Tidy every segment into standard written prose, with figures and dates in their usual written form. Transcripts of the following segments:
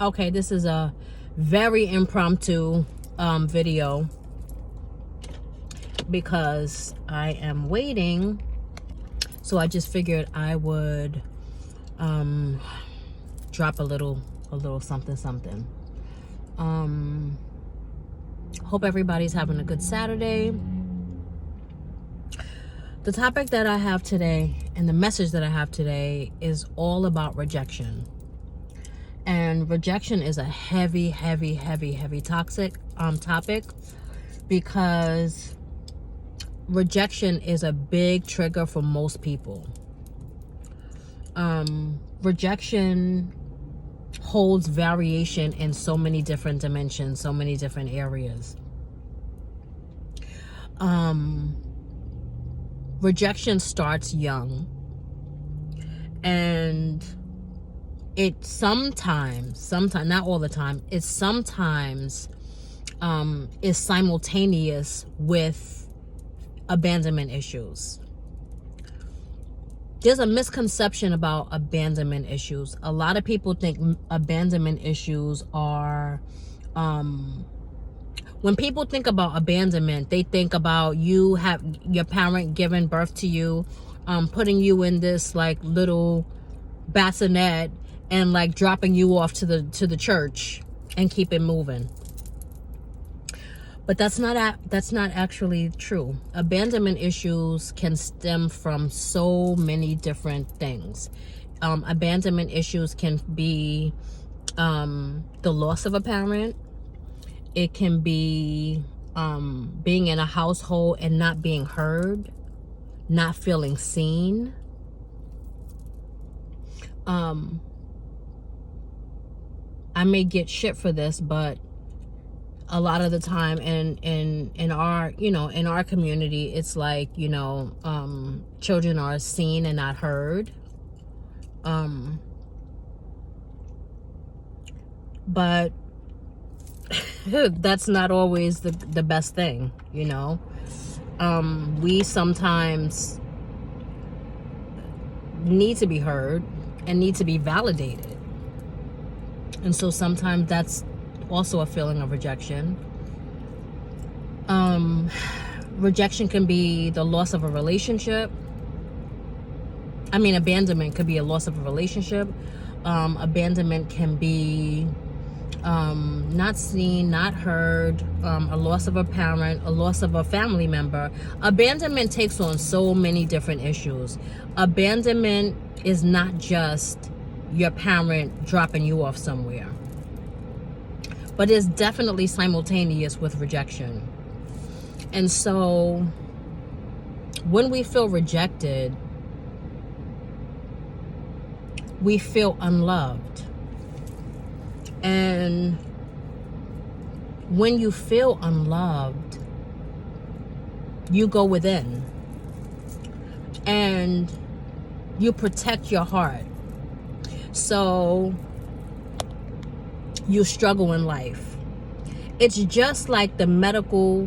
Okay, this is a very impromptu video because I am waiting. So I just figured I would drop a little something. Hope everybody's having a good Saturday. The topic that I have today and the message that I have today is all about rejection. And rejection is a heavy toxic topic, because rejection is a big trigger for most people. Rejection holds variation in so many different dimensions, so many different areas. Rejection starts young, and it sometimes, not all the time, it sometimes is simultaneous with abandonment issues. There's a misconception about abandonment issues. A lot of people think abandonment issues are, when people think about abandonment, they think about your parent giving birth to you, putting you in this like little bassinet and like dropping you off to the church and keep it moving. But that's not actually true. Abandonment issues can stem from so many different things. Abandonment issues can be the loss of a parent. It can be being in a household and not being heard, not feeling seen. I may get shit for this, but a lot of the time in our community, it's like, children are seen and not heard. But that's not always the best thing, we sometimes need to be heard and need to be validated. And so sometimes that's also a feeling of rejection. Rejection can be the loss of a relationship. Abandonment could be a loss of a relationship. Abandonment can be not seen, not heard, a loss of a parent, a loss of a family member. Abandonment takes on so many different issues. Abandonment is not just your parent dropping you off somewhere, but it's definitely simultaneous with rejection. And so when we feel rejected, we feel unloved. And when you feel unloved, you go within and you protect your heart. So you struggle in life. It's just like the medical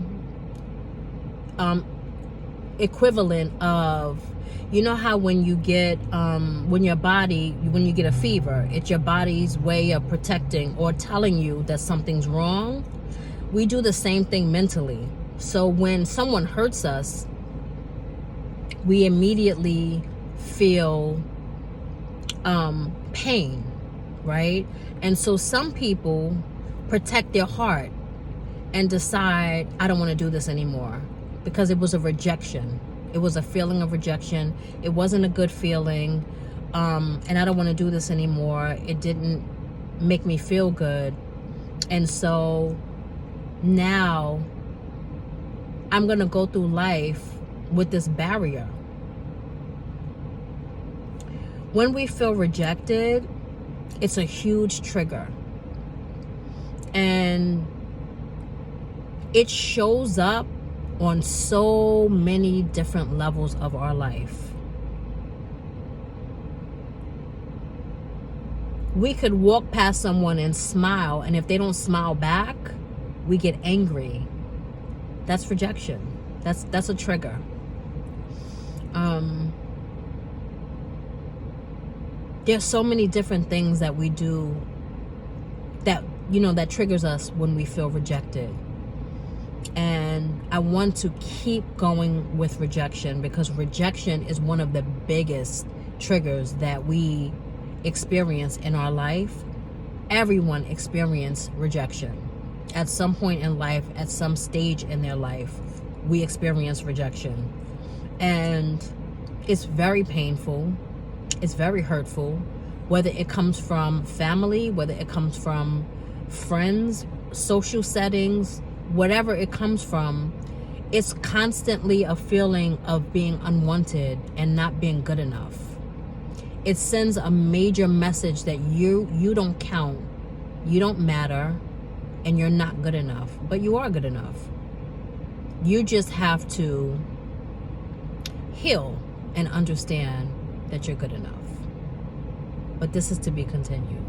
equivalent of, how when you get when you get a fever, it's your body's way of protecting or telling you that something's wrong. We do the same thing mentally. So when someone hurts us, we immediately feel pain, right? And so some people protect their heart and decide, I don't want to do this anymore, because it was a rejection. It was a feeling of rejection. It wasn't a good feeling. And I don't want to do this anymore. It didn't make me feel good. And so now I'm going to go through life with this barrier. When we feel rejected, it's a huge trigger. And it shows up on so many different levels of our life. We could walk past someone and smile, and if they don't smile back, we get angry. That's rejection. That's a trigger. There's so many different things that we do that triggers us when we feel rejected. And I want to keep going with rejection, because rejection is one of the biggest triggers that we experience in our life. Everyone experiences rejection at some point in life, at some stage in their life. We experience rejection, and it's very painful, it's very hurtful, whether it comes from family, whether it comes from friends, social settings, whatever it comes from. It's constantly a feeling of being unwanted and not being good enough. It sends a major message that you don't count, you don't matter, and you're not good enough. But you are good enough. You just have to heal and understand that you're good enough. But this is to be continued.